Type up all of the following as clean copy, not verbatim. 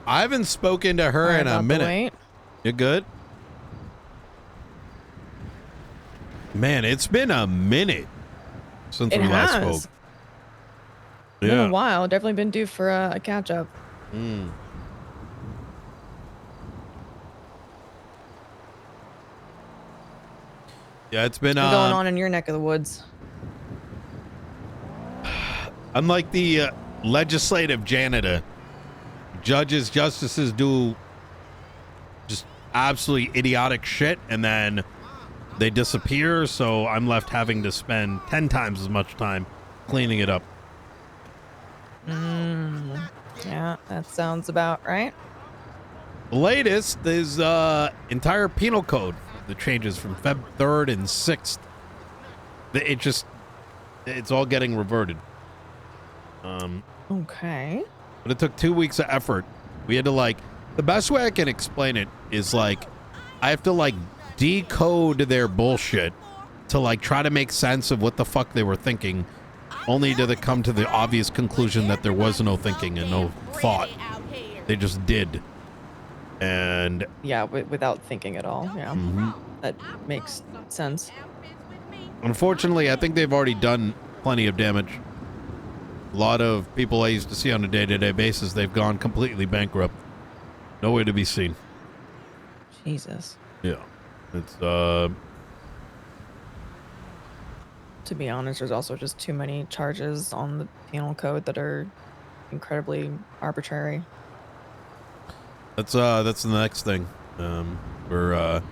I haven't spoken to her in a minute. You good? Man, it's been a minute since we last spoke. It's been a while. Definitely been due for a catch up. Yeah, it's been going on in your neck of the woods. Unlike the legislative janitor, judges, justices do just absolutely idiotic shit, and then they disappear, so I'm left having to spend 10 times as much time cleaning it up. Yeah, that sounds about right. The latest is entire penal code that changes from Feb 3rd and 6th. It's all getting reverted. Okay. But it took 2 weeks of effort. We had to the best way I can explain it is I have to decode their bullshit to try to make sense of what the fuck they were thinking, only to come to the obvious conclusion that there was no thinking and no thought. They just did. And yeah, without thinking at all. Yeah. That makes sense. Unfortunately, I think they've already done plenty of damage. A lot of people I used to see on a day-to-day basis, they've gone completely bankrupt. Nowhere to be seen. Jesus. Yeah. It's to be honest, there's also just too many charges on the penal code that are incredibly arbitrary. That's the next thing. We're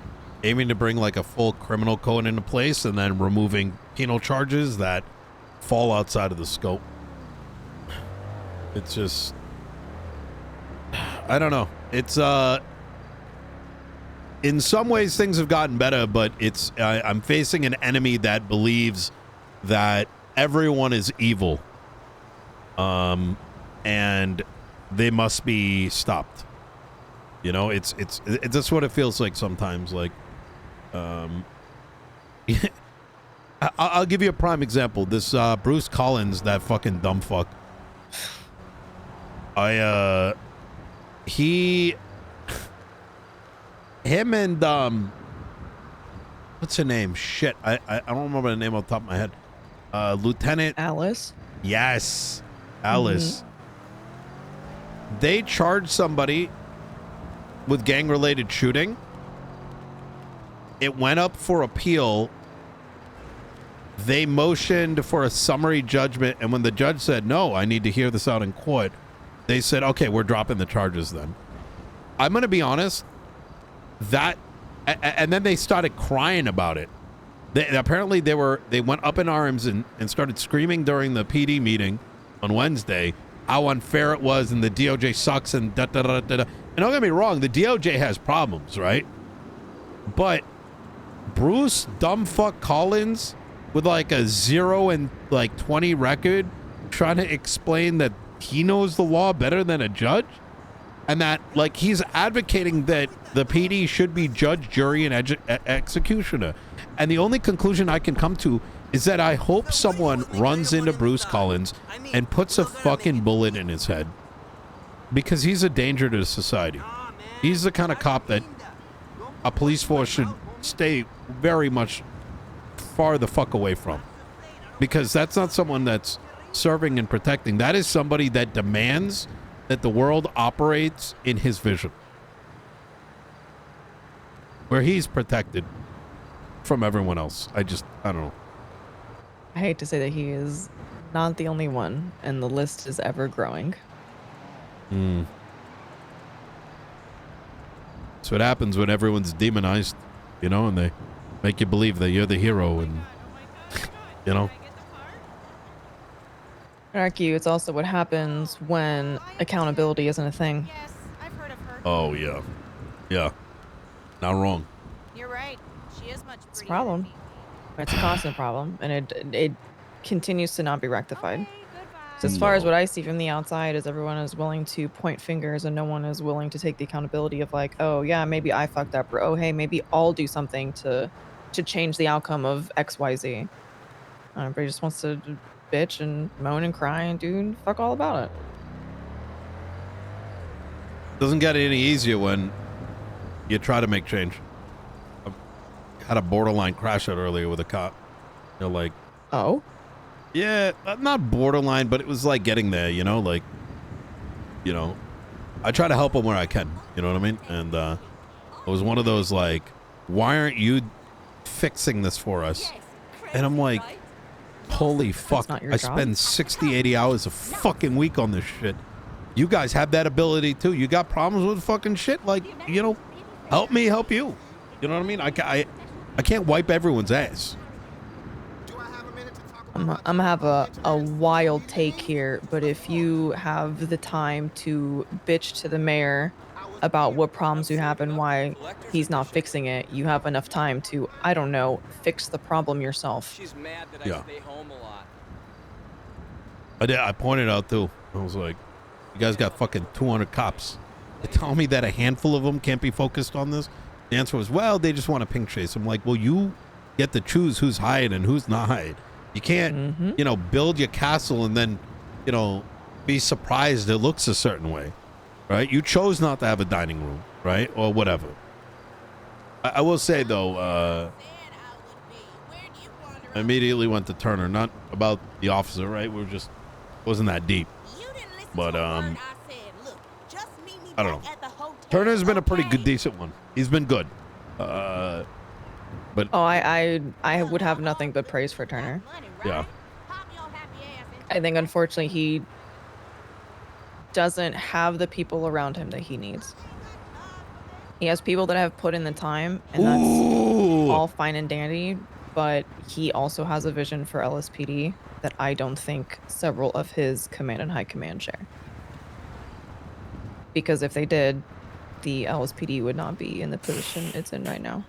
aiming to bring a full criminal code into place and then removing penal charges that fall outside of the scope. It's just, I don't know. It's in some ways things have gotten better, but I'm facing an enemy that believes that everyone is evil, and they must be stopped. You know, it's that's what it feels like sometimes. I'll give you a prime example. This Bruce Collins, that fucking dumb fuck. Him and what's her name? Shit, I don't remember the name off the top of my head. Lieutenant Alice. Yes, Alice. They charged somebody with gang-related shooting. It went up for appeal. They motioned for a summary judgment, and when the judge said, no, I need to hear this out in court, they said, okay, we're dropping the charges then. I'm going to be honest, and then they started crying about it. Apparently they went up in arms and started screaming during the PD meeting on Wednesday how unfair it was and the DOJ sucks and da-da-da-da-da. And don't get me wrong, the DOJ has problems, right? But Bruce dumbfuck Collins with a 0 and 20 record trying to explain that he knows the law better than a judge, and that he's advocating that the PD should be judge, jury, and executioner. And the only conclusion I can come to is that I hope someone runs into Bruce Collins and puts a fucking bullet in his head, because he's a danger to society. He's the kind of cop that a police force should stay very much far the fuck away from, because that's not someone that's serving and protecting. That is somebody that demands that the world operates in his vision, where he's protected from everyone else. I don't know. I hate to say that he is not the only one, and the list is ever growing. That's what happens when everyone's demonized, and they make you believe that you're the hero, and I argue it's also what happens when accountability isn't a thing. Oh yeah, not wrong. You're right. She is much. It's a problem. It's a constant problem, and it continues to not be rectified. So as far as what I see from the outside is everyone is willing to point fingers, and no one is willing to take the accountability of oh yeah, maybe I fucked up, or oh hey, maybe I'll do something to change the outcome of XYZ. Everybody just wants to bitch and moan and cry, and dude, fuck all about it. Doesn't get any easier when you try to make change. I had a borderline crash out earlier with a cop. You know, like, Oh. yeah, not borderline, but it was like getting there, you know, like, you know, I try to help them where I can, you know what I mean? And it was one of those like, why aren't you fixing this for us? And I'm like, holy fuck, not your I job. spend 60, 80 hours a fucking week on this shit. You guys have that ability too. You got problems with fucking shit, like, you know, help me help you. You know what I mean? I can't wipe everyone's ass. I'm gonna have a wild take here, but if you have the time to bitch to the mayor about what problems you have and why he's not fixing it, you have enough time to, I don't know, fix the problem yourself. She's mad that Yeah. I stay home a lot. I pointed out too. I was like, you guys got fucking 200 cops. They tell me that a handful of them can't be focused on this. The answer was, well, they just want to pink chase. I'm like, well, you get to choose who's hired and who's not hired. You can't, you know, build your castle and then, you know, be surprised it looks a certain way, right? You chose not to have a dining room, right? Or whatever. I will say, though, I immediately went to Turner, not about the officer, right? We were just, wasn't that deep. But, I don't know. Turner's been a pretty good, decent one. He's been good. But Oh, I would have nothing but praise for Turner. yeah. I think unfortunately he doesn't have the people around him that he needs. He has people that have put in the time, and that's Ooh. all fine and dandy, but he also has a vision for LSPD that I don't think several of his command and high command share. Because if they did, the LSPD would not be in the position it's in right now.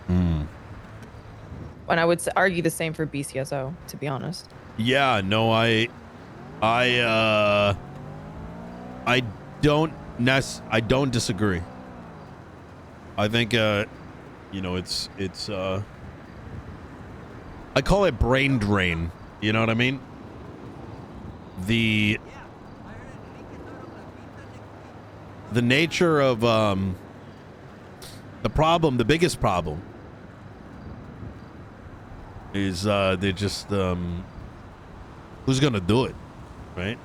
And I would argue the same for BCSO, to be honest. Yeah, no, I don't I don't disagree. I think you know, it's I call it brain drain, you know what I mean? The nature of the problem, the biggest problem is they're just who's gonna do it, right?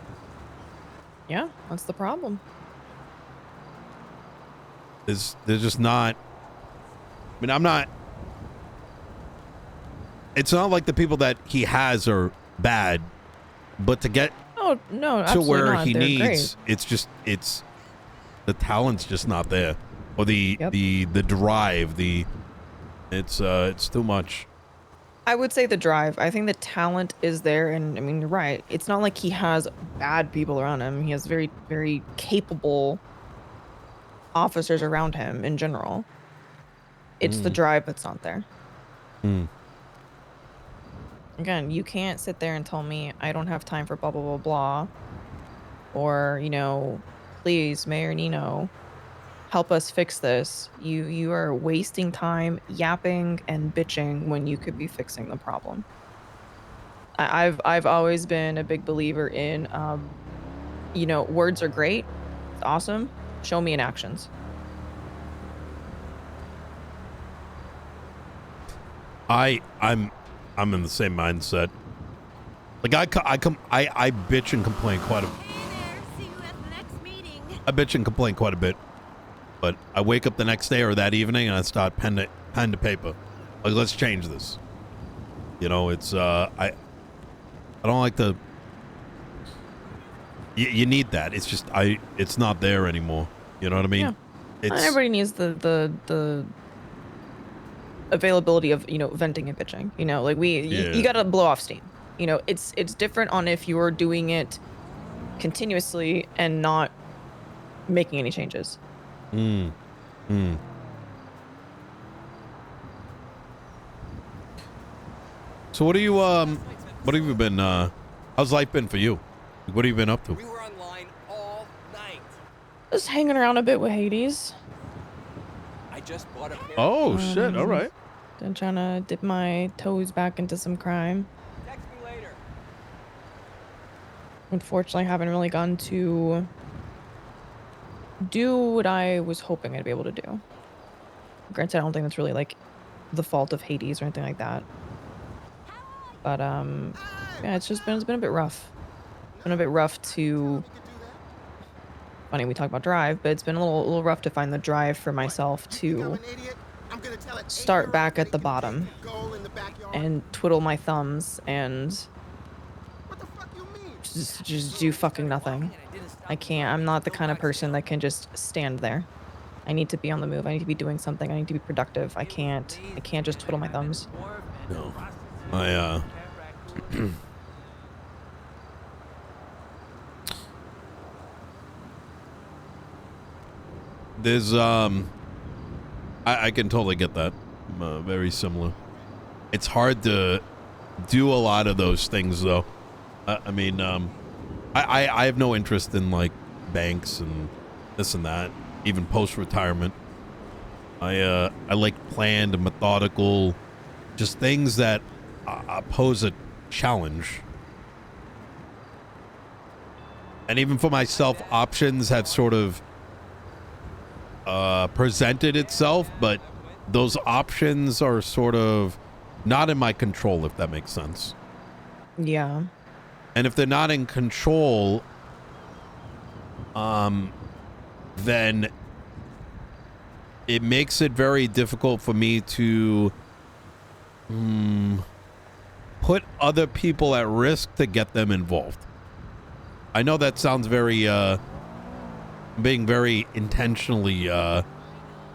Yeah, that's the problem. They're just not. I mean, I'm not. It's not like the people that he has are bad, but to get Oh no, to absolutely where not. he They're needs, great. it's the talent's just not there, or the Yep. the drive, it's too much. I would say the drive. I think the talent is there, and I mean, you're right. It's not like he has bad people around him. He has very, very capable officers around him in general. It's the drive that's not there. Again, you can't sit there and tell me I don't have time for blah, blah, blah, blah. Or, you know, please, Mayor Nino, help us fix this. You are wasting time yapping and bitching when you could be fixing the problem. I've always been a big believer in, you know, words are great, it's awesome. Show me in actions. I'm in the same mindset. Like I bitch and complain quite a. I bitch and complain quite a bit, but I wake up the next day or that evening and I start pen to paper. Like, let's change this. You know, it's I don't like the. You need that. It's just it's not there anymore. You know what I mean? Yeah. It's Everybody needs the availability of, you know, venting and bitching. You know, like you gotta blow off steam. You know, it's different on if you're doing it continuously and not making any changes. So what have you been how's life been for you? What have you been up to? We were online all night. Just hanging around a bit with Hades. I just bought a pair. Oh shit, all right. Been trying to dip my toes back into some crime. Text me later. Unfortunately, I haven't really gotten to do what I was hoping I'd be able to do. Granted, I don't think that's really like the fault of Hades or anything like that. But yeah, it's been a bit rough. It's been a bit rough to. Funny we talk about drive, but it's been a little rough to find the drive for myself to start back at the bottom and twiddle my thumbs and just do fucking nothing. I can't. I'm not the kind of person that can just stand there. I need to be on the move. I need to be doing something. I need to be productive. I can't just twiddle my thumbs. No. I there's I can totally get that. Very similar. It's hard to do a lot of those things though. I mean, I have no interest in like banks and this and that, even post-retirement. I like planned and methodical, just things that pose a challenge. And even for myself, options have sort of presented itself, but those options are sort of not in my control, if that makes sense. Yeah. And if they're not in control, then it makes it very difficult for me to put other people at risk to get them involved. I know that sounds very being very intentionally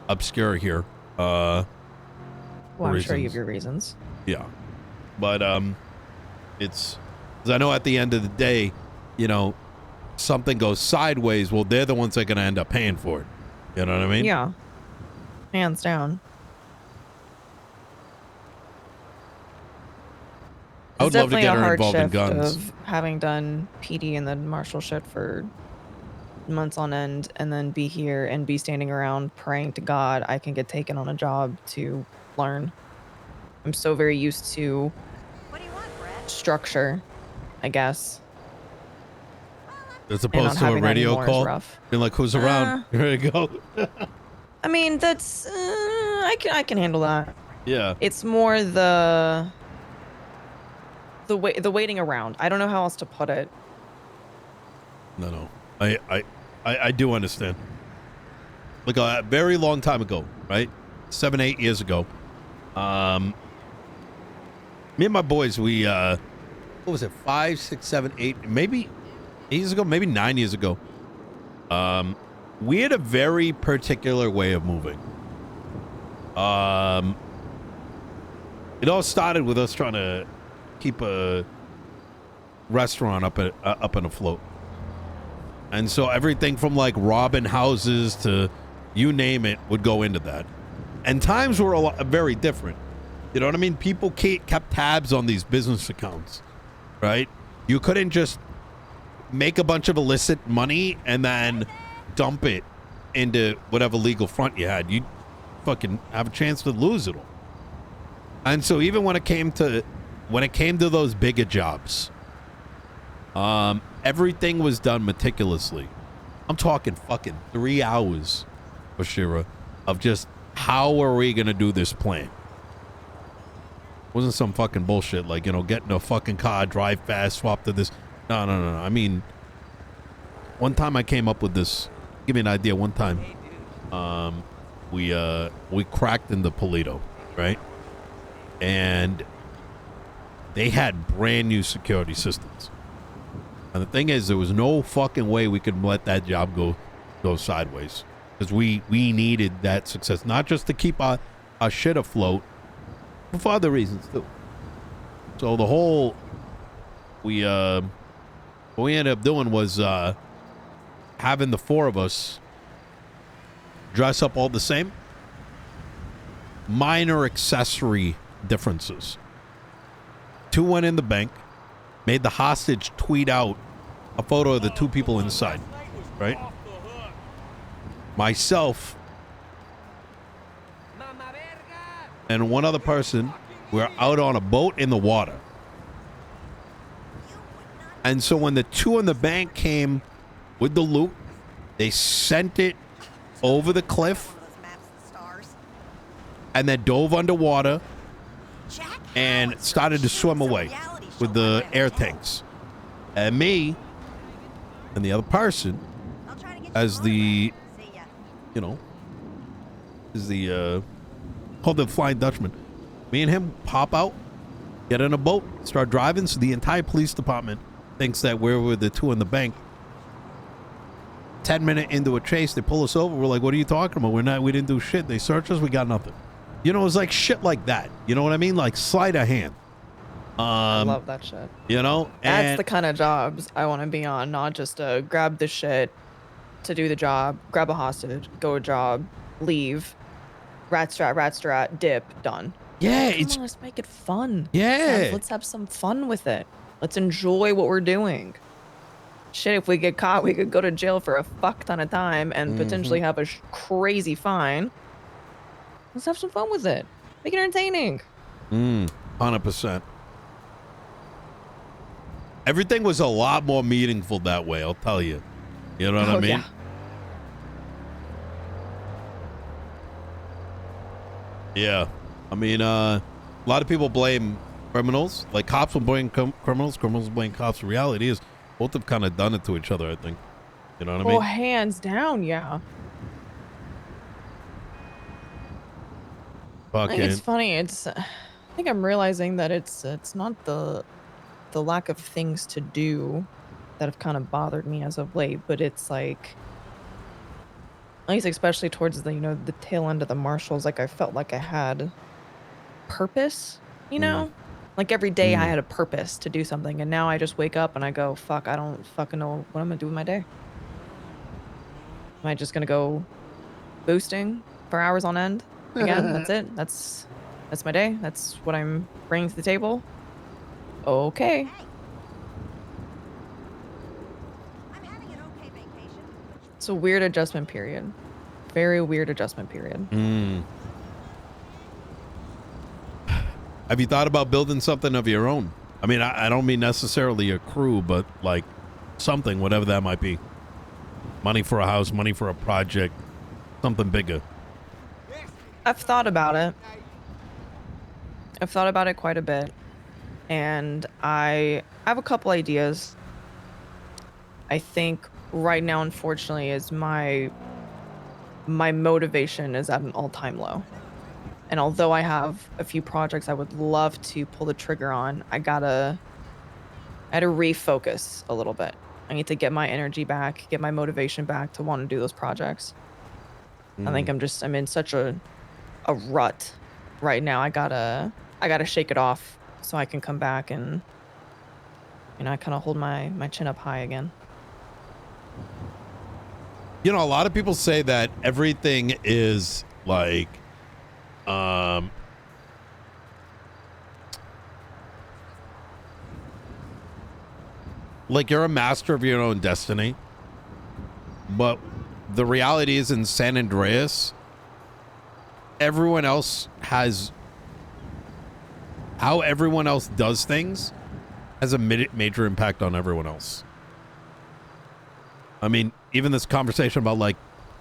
obscure here. Well, I'm reasons. sure you have your reasons. Yeah, but it's, because I know at the end of the day, you know, something goes sideways, well, they're the ones that are going to end up paying for it. You know what I mean? Yeah. Hands down. I would love to definitely get a her hard involved in shift guns. of having done PD and then marshal shit for months on end and then be here and be standing around praying to God I can get taken on a job to learn. I'm so very used to What do you want, Brett? structure, I guess. As And opposed not to a having that radio anymore is call. rough. Being like, who's around? Here you go. I mean, that's I can handle that. Yeah. It's more the waiting around. I don't know how else to put it. No. I do understand. Like a very long time ago, right? 7-8 years ago. Me and my boys, we what was it, 5, 6, 7, 8, maybe 8 years ago, maybe 9 years ago. We had a very particular way of moving. It all started with us trying to keep a restaurant up and afloat. And so everything from like robbing houses to you name it would go into that. And times were very different. You know what I mean? People kept tabs on these business accounts, right? You couldn't just make a bunch of illicit money and then dump it into whatever legal front you had. You'd fucking have a chance to lose it all. And so even when it came to those bigger jobs, everything was done meticulously. I'm talking fucking 3 hours, Oshiera, of just how are we gonna do this plan? Wasn't some fucking bullshit like, you know, get in a fucking car, drive fast, swap to this. No. I mean, one time I came up with this. Give me an idea. One time, we cracked into Polito, right? And they had brand new security systems. And the thing is, there was no fucking way we could let that job go sideways, because we needed that success, not just to keep our shit afloat, but for other reasons too. So the whole what we ended up doing was having the four of us dress up all the same, minor accessory differences. 2 went in the bank, made the hostage tweet out a photo of the 2 people inside, right? Myself and one other person were out on a boat in the water. And so when the 2 in the bank came with the loot, They sent it over the cliff and then dove underwater and started to swim away with the air tanks. And me and the other person, as the, you know, is the, called the Flying Dutchman. Me and him pop out, get in a boat, start driving. So the entire police department thinks that we're the two in the bank. 10-minute into a chase, they pull us over. We're like, what are you talking about? We didn't do shit. They searched us. We got nothing. You know, it's like shit like that. You know what I mean? Like sleight of hand. I love that shit. You know? That's the kind of jobs I want to be on, not just grab the shit to do the job, grab a hostage, go a job, leave, rat strat, dip, done. Yeah, Come on, let's make it fun. Yeah. Let's have some fun with it. Let's enjoy what we're doing. Shit, if we get caught, we could go to jail for a fuck ton of time and potentially have a crazy fine. Let's have some fun with it. Make it entertaining. 100%. Everything was a lot more meaningful that way, I'll tell you. You know what I mean? Yeah. Yeah. I mean, a lot of people blame criminals. Like cops will blame criminals. Criminals will blame cops. The reality is both have kind of done it to each other, I think. You know what I mean? Oh, hands down, yeah. I think it's funny. I think I'm realizing that it's not the lack of things to do that have kind of bothered me as of late, but it's like, at least especially towards the, you know, the tail end of the marshals, like I felt like I had purpose, you know? Like every day I had a purpose to do something, and now I just wake up and I go, fuck, I don't fucking know what I'm gonna do with my day. Am I just gonna go boosting for hours on end? Again, that's it. That's my day. That's what I'm bringing to the table. Okay. It's a weird adjustment period. Very weird adjustment period. Have you thought about building something of your own? I mean, I don't mean necessarily a crew, but like something, whatever that might be. Money for a house, money for a project, something bigger. I've thought about it. I've thought about it quite a bit. And I have a couple ideas. I think right now, unfortunately, is my motivation is at an all-time low. And although I have a few projects I would love to pull the trigger on, I had to refocus a little bit. I need to get my energy back, get my motivation back to want to do those projects. I think I'm in such a rut right now. I gotta shake it off so I can come back and, you know, I kind of hold my chin up high again. You know, a lot of people say that everything is like, like you're a master of your own destiny, but the reality is in San Andreas, everyone else has, how everyone else does things has a major impact on everyone else. I mean, even this conversation about, like,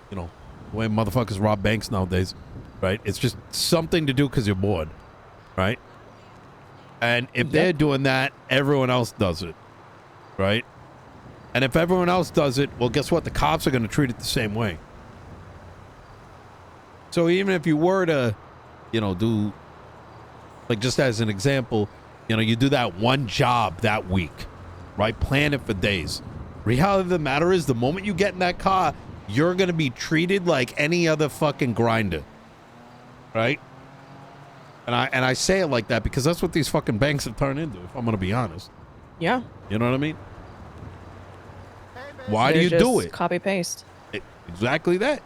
you know, the way motherfuckers rob banks nowadays, right? It's just something to do because you're bored, right? And if they're doing that, everyone else does it, right? And if everyone else does it, well, guess what? The cops are going to treat it the same way. So even if you were to, you know, do, like, just as an example, you know, you do that one job that week, right? Plan it for days. Reality of the matter is, the moment you get in that car, you're going to be treated like any other fucking grinder, right? And I say it like that because that's what these fucking banks have turned into, if I'm going to be honest. Yeah. You know what I mean? Why do you do it? Copy paste. Exactly that.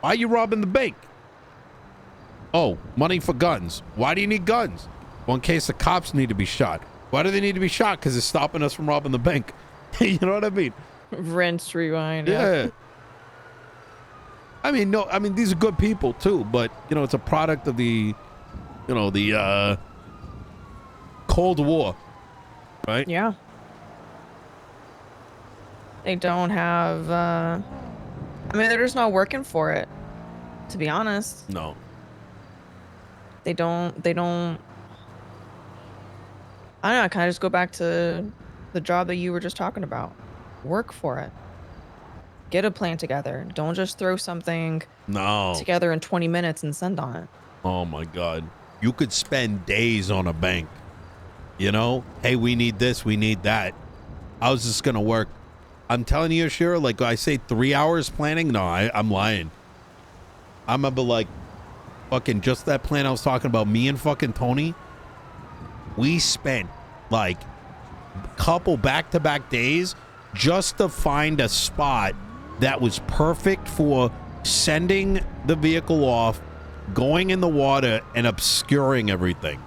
Why are you robbing the bank? Oh, money for guns. Why do you need guns? Well, in case the cops need to be shot. Why do they need to be shot? Because it's stopping us from robbing the bank. You know what I mean? Rinse, rewind. Yeah. I mean, no, I mean, these are good people too, but, you know, it's a product of the, you know, the Cold War, right? Yeah. They don't have. I mean, they're just not working for it. To be honest, No. they don't. They don't. I don't know. Can I just go back to the job that you were just talking about? Work for it. Get a plan together. Don't just throw something No. together in 20 minutes and send on it. Oh my God. You could spend days on a bank. You know? Hey, we need this, we need that. How's this gonna work? I'm telling you, Oshiera, like I say 3 hours planning? No, I'm lying. I remember like fucking just that plan I was talking about, me and fucking Tony. We spent like a couple back-to-back days just to find a spot that was perfect for sending the vehicle off, going in the water, and obscuring everything.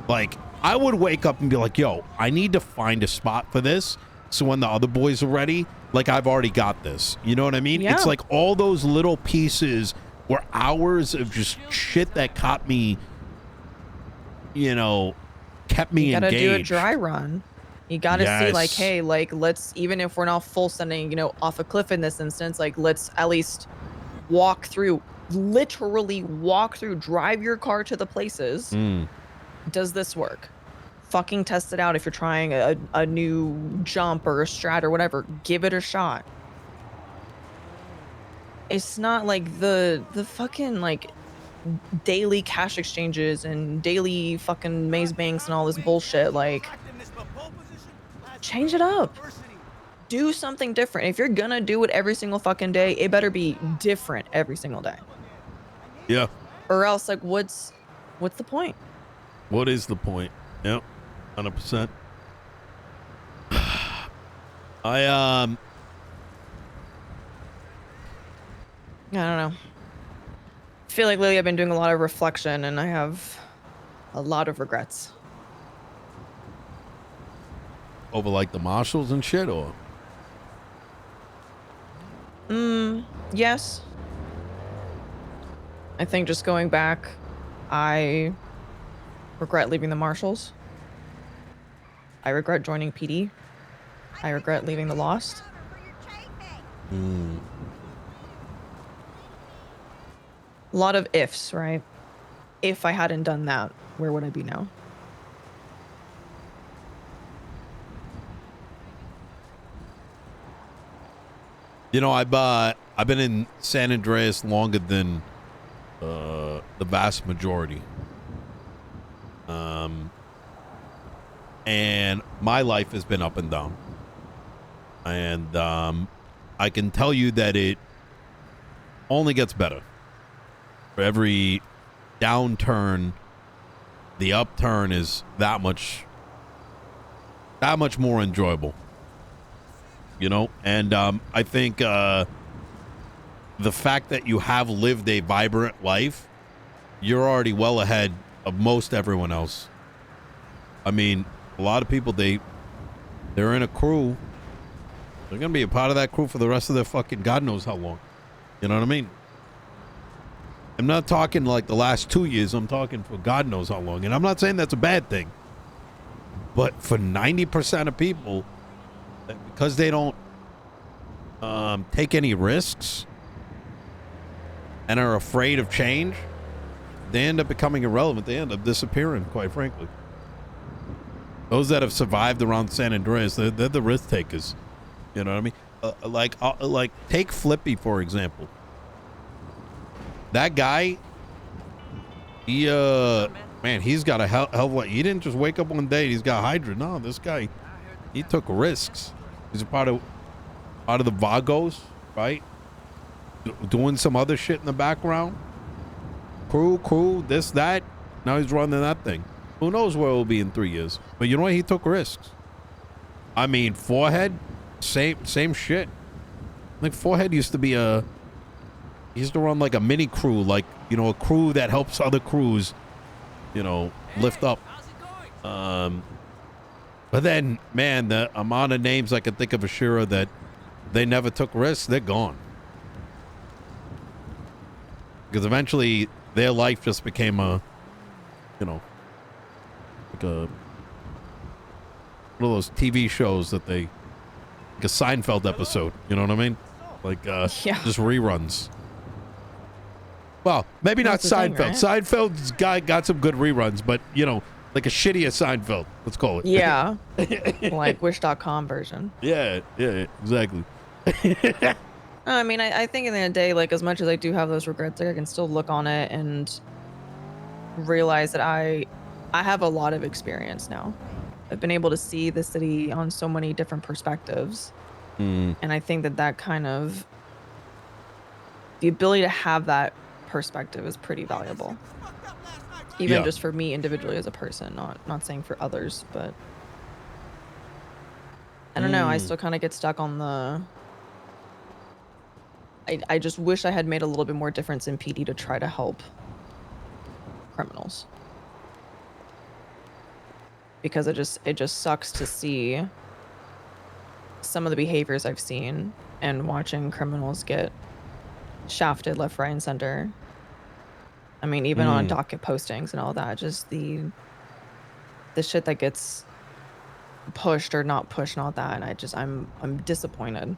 Like, I would wake up and be like, yo, I need to find a spot for this, so when the other boys are ready, like, I've already got this. You know what I mean? Yeah. It's like all those little pieces were hours of just shit that caught me, you know, kept me engaged. You gotta do a dry run. You gotta see, like, Yes. hey, like, let's, even if we're not full sending, you know, off a cliff in this instance, like, let's at least walk through, literally walk through, drive your car to the places. Mm. Does this work? Fucking test it out. If you're trying a new jump or a strat or whatever, give it a shot. It's not like the fucking, like, daily cash exchanges and daily fucking maze banks and all this bullshit. Like, change it up. Do something different. If you're gonna do it every single fucking day, it better be different every single day. Yeah. Or else, like, what's the point? What is the point? Yep. 100%. I I don't know. I feel like lately I've been doing a lot of reflection and I have a lot of regrets. over like the marshals and shit, or Yes. I think just going back, I regret leaving the marshals. I regret joining PD. I regret leaving the Lost. A lot of ifs, right? If I hadn't done that, where would I be now? you know, I've been in San Andreas longer than the vast majority. And my life has been up and down. And I can tell you that it only gets better. For every downturn, the upturn is that much more enjoyable. You know, and I think the fact that you have lived a vibrant life, you're already well ahead of most everyone else. I mean, a lot of people, they're in a crew. They're gonna be a part of that crew for the rest of their fucking God knows how long. You know what I mean? I'm not talking like the last 2 years. I'm talking for God knows how long. And I'm not saying that's a bad thing. But for 90% of people, because they don't take any risks and are afraid of change, they end up becoming irrelevant. They end up disappearing, quite frankly. Those that have survived around San Andreas, they're the risk takers. You know what I mean? Like take Flippy, for example. That guy, he man, he's got a hell of a, he didn't just wake up one day and he's got Hydra. No, this guy, he took risks. He's a part of the Vagos, right? Doing some other shit in the background. Crew, this, that. Now he's running that thing. Who knows where it will be in 3 years? But you know what? He took risks. I mean, Forehead, same shit. I think Forehead used to be he used to run like a mini crew, like, you know, a crew that helps other crews, you know, lift up. But then, man, the amount of names I can think of Oshiera that they never took risks, they're gone. Because eventually their life just became a, you know, like one of those TV shows that they like a Seinfeld episode. You know what I mean? Like Yeah. just reruns. Well, maybe not That's the thing, Seinfeld. right? Seinfeld's got some good reruns, but you know, like a shittier Seinfeld. Let's call it. Yeah. Like Wish.com version. Yeah, exactly. I mean, I think in the end of the day, like as much as I do have those regrets, like I can still look on it and realize that I have a lot of experience now. I've been able to see the city on so many different perspectives. Mm, And I think that kind of the ability to have that perspective is pretty valuable. Even Yeah. just for me individually as a person, not saying for others, but I don't know. I still kind of get stuck on the. I just wish I had made a little bit more difference in PD to try to help criminals. Because it just sucks to see some of the behaviors I've seen and watching criminals get shafted left, right, and center. I mean, even on docket postings and all that, just the shit that gets pushed or not pushed and all that, and I'm disappointed.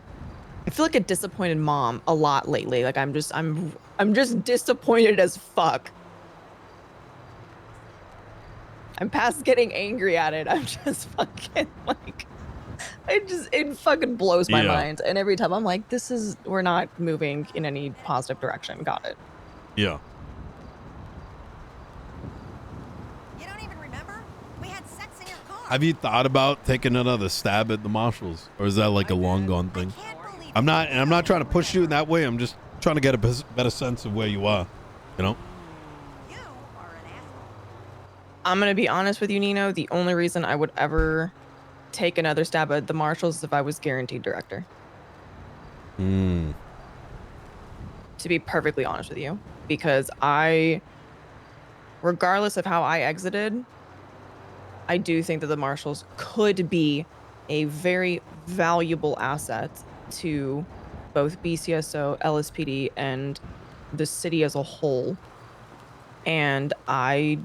I feel like a disappointed mom a lot lately. Like I'm just disappointed as fuck. I'm past getting angry at it. I'm just fucking like, it fucking blows my mind. And every time I'm like, we're not moving in any positive direction. Got it. yeah. You don't even remember? We had sex in your car. Have you thought about taking another stab at the marshals, or is that like a long gone thing? Can't believe I'm not trying to push you in that way. I'm just trying to get a better sense of where you are. You know? you are an asshole. I'm gonna be honest with you, Nino. The only reason I would ever take another stab at the marshals is if I was guaranteed director. Mm. To be perfectly honest with you, because regardless of how I exited, I do think that the marshals could be a very valuable asset to both BCSO, LSPD, and the city as a whole. And I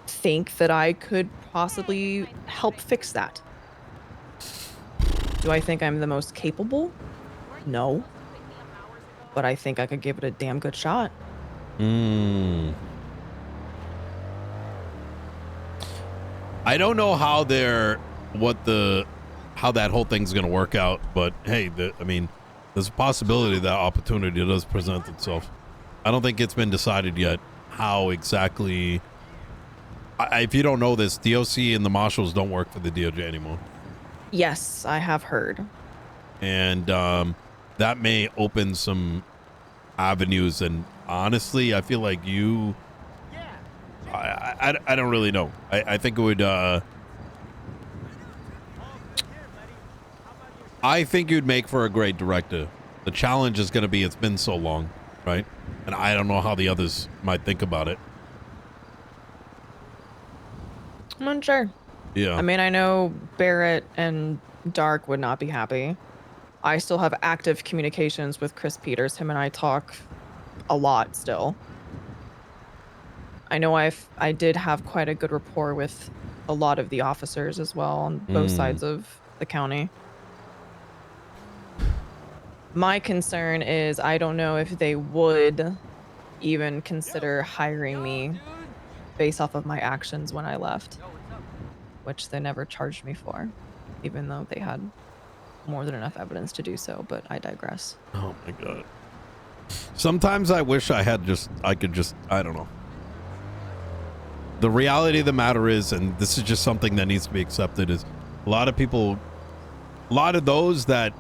think that I could possibly help fix that. Do I think I'm the most capable? No. But I think I could give it a damn good shot. Mm. I don't know how how that whole thing's gonna work out, but hey, I mean, there's a possibility that opportunity does present itself. I don't think it's been decided yet how exactly. If you don't know this, DOC and the marshals don't work for the DOJ anymore. Yes, I have heard. And that may open some avenues, and honestly I feel like I don't really know. I think it would I think you'd make for a great director. The challenge is going to be it's been so long, right? And I don't know how the others might think about it. I'm unsure. Yeah. I mean, I know Barrett and Dark would not be happy. I still have active communications with Chris Peters. Him and I talk a lot still. I know I did have quite a good rapport with a lot of the officers as well on both sides of the county. My concern is I don't know if they would even consider hiring me based off of my actions when I left, which they never charged me for, even though they had more than enough evidence to do so, but I digress. Oh my God. Sometimes I wish I could just, I don't know. The reality of the matter is, and this is just something that needs to be accepted, is a lot of those that,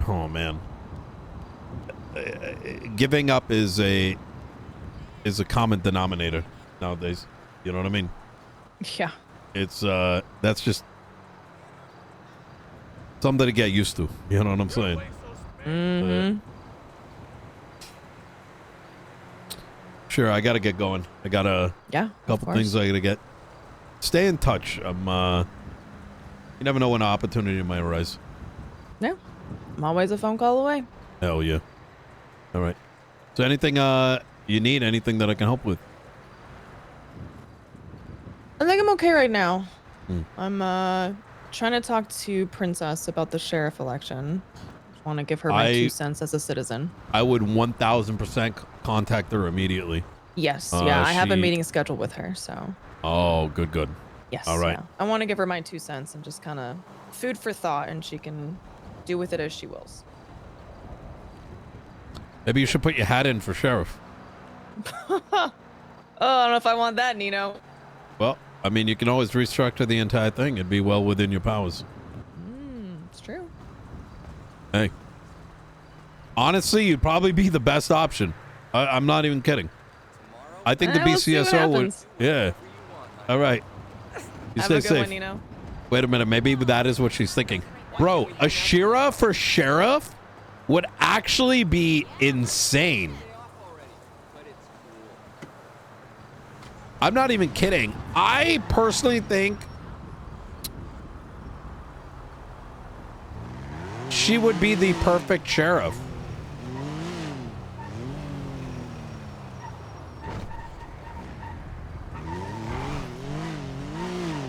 oh man, giving up is a common denominator nowadays. You know what I mean? Yeah. It's, that's just something to get used to. You know what I'm saying? Mm-hmm. Sure, I gotta get going. I got a couple things I gotta get. Stay in touch. You never know when an opportunity might arise. Yeah, I'm always a phone call away. Hell yeah. All right. So anything you need, anything that I can help with? I think I'm okay right now. I'm Trying to talk to Princess about the sheriff election. Want to give her my 2 cents as a citizen. I would 1000% contact her immediately. Yes, yeah, I have a meeting scheduled with her, so. Oh, good. Yes. All right. Yeah. I want to give her my 2 cents and just kind of food for thought, and she can do with it as she wills. Maybe you should put your hat in for sheriff. Oh, I don't know if I want that, Nino. Well, I mean, you can always restructure the entire thing. It'd be well within your powers. It's true. Hey. Honestly, you'd probably be the best option. I'm not even kidding. I think the Let's see what BCSO would. happens. Yeah. All right. You Have stay a good safe. one, Nino. Wait a minute. Maybe that is what she's thinking. Bro, Oshiera for sheriff would actually be insane. I'm not even kidding. I personally think she would be the perfect sheriff.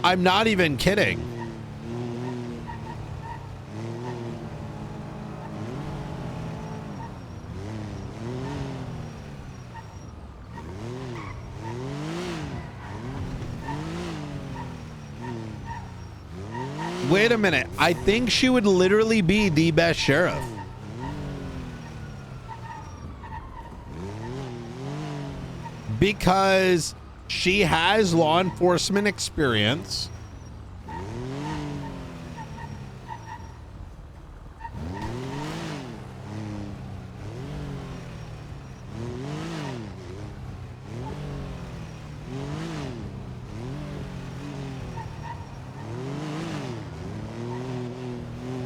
I'm not even kidding. Wait a minute. I think she would literally be the best sheriff. Because she has law enforcement experience.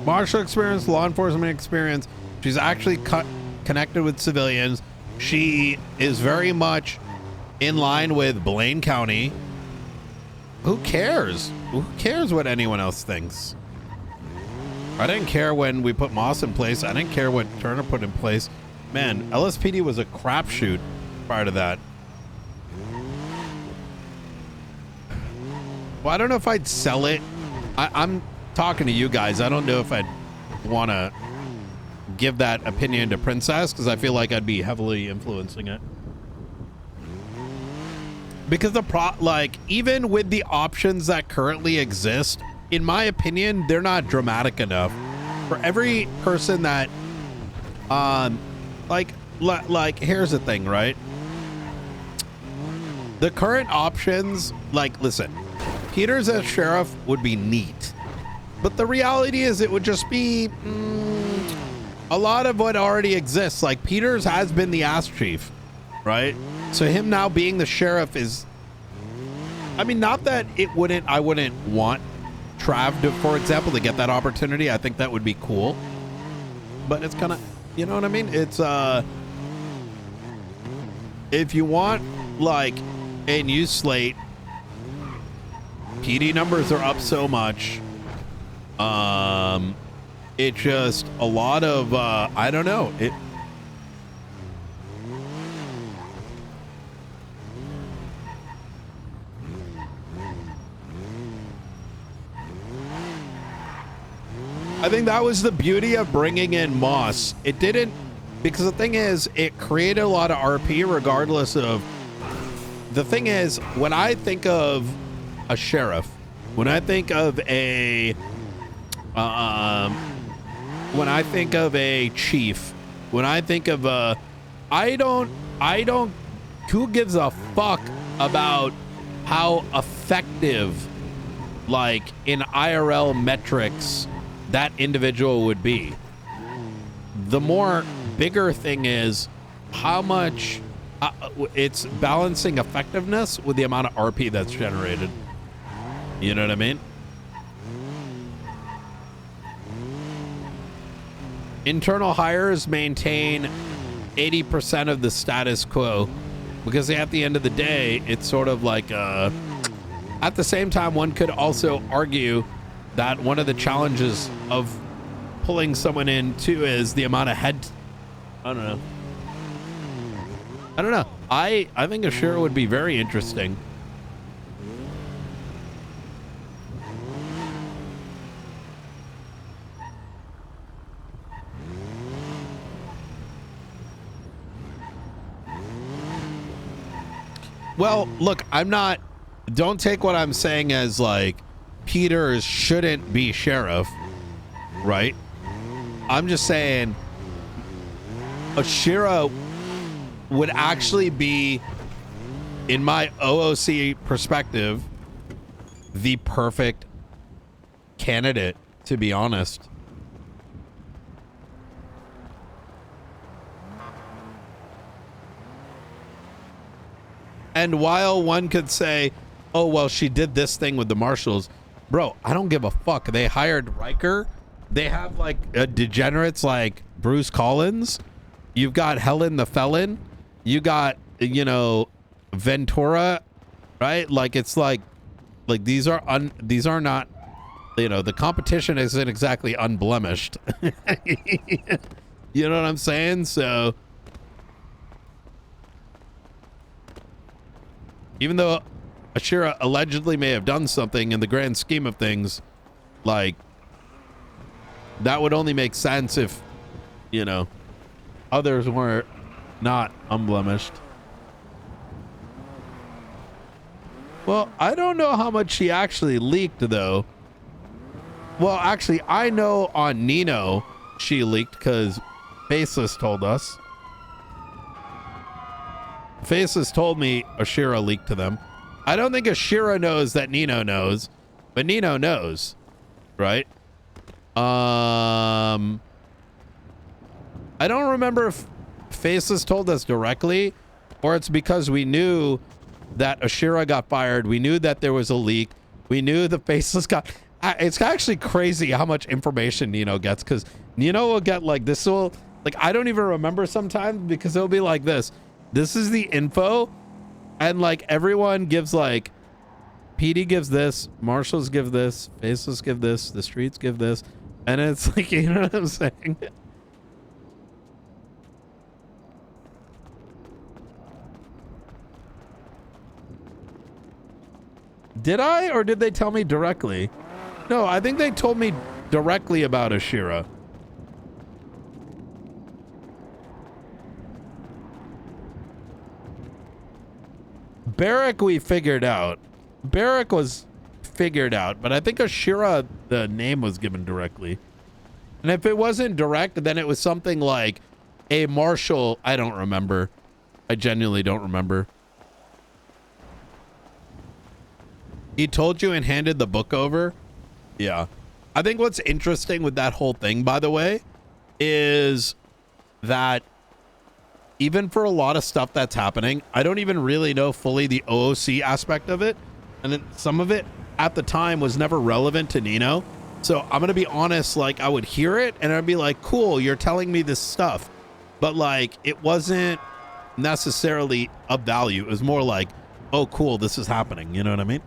Martial experience, law enforcement experience. She's actually connected with civilians. She is very much in line with Blaine County. Who cares? Who cares what anyone else thinks? I didn't care when we put Moss in place. I didn't care what Turner put in place. Man, LSPD was a crapshoot prior to that. Well, I don't know if I'd sell it. I'm talking to you guys. I don't know if I'd want to give that opinion to Princess, because I feel like I'd be heavily influencing it. Because even with the options that currently exist, in my opinion, they're not dramatic enough. For every person that, here's the thing, right? The current options, listen, Peters as sheriff would be neat. But the reality is it would just be a lot of what already exists. Like, Peters has been the ass chief, right? So him now being the sheriff is, I mean, not that I wouldn't want Trav to, for example, to get that opportunity. I think that would be cool. But it's kind of, you know what I mean? It's, if you want, a new slate, PD numbers are up so much. It just a lot of I don't know. I think that was the beauty of bringing in Moss. It didn't, because the thing is, it created a lot of RP regardless of. The thing is, when I think of a sheriff, when I think of a when I think of a chief, when I think of a, I don't, who gives a fuck about how effective, in IRL metrics, that individual would be. The more bigger thing is how much it's balancing effectiveness with the amount of RP that's generated. You know what I mean? Internal hires maintain 80% of the status quo, because at the end of the day, it's sort of like, at the same time, one could also argue that one of the challenges of pulling someone in too is the amount of head. I don't know. I think Oshiera would be very interesting. Well, look, don't take what I'm saying as like Peters shouldn't be sheriff, right? I'm just saying Oshiera would actually be, in my OOC perspective, the perfect candidate, to be honest. And while one could say, oh, well, she did this thing with the marshals, bro, I don't give a fuck. They hired Riker. They have like degenerates like Bruce Collins. You've got Helen the Felon. You got, you know, Ventura, right? Like, it's like these are not, you know, the competition isn't exactly unblemished. You know what I'm saying? So even though Oshiera allegedly may have done something, in the grand scheme of things, like, that would only make sense if, you know, others were not unblemished. Well, I don't know how much she actually leaked, though. Well, actually, I know on Nino she leaked because Faceless told us. Faceless told me Oshiera leaked to them. I don't think Oshiera knows that Nino knows, but Nino knows, right? I don't remember if Faceless told us directly, or it's because we knew that Oshiera got fired. We knew that there was a leak. We knew the Faceless got... It's actually crazy how much information Nino gets, because Nino will get like this. Will, like, I don't even remember sometimes, because it'll be like this. This is the info, and like everyone gives, like, PD gives this, marshals give this, Faceless give this, the streets give this, and it's like, you know what I'm saying? Did I, or did they tell me directly? No, I think they told me directly about Oshiera. Barrack we figured out. Barrack was figured out, but I think Oshiera, the name was given directly. And if it wasn't direct, then it was something like a marshal. I don't remember. I genuinely don't remember. He told you and handed the book over? Yeah. I think what's interesting with that whole thing, by the way, is that even for a lot of stuff that's happening, I don't even really know fully the OOC aspect of it. And then some of it at the time was never relevant to Nino. So I'm going to be honest, like, I would hear it and I'd be like, cool, you're telling me this stuff. But like, it wasn't necessarily of value. It was more like, oh, cool, this is happening. You know what I mean?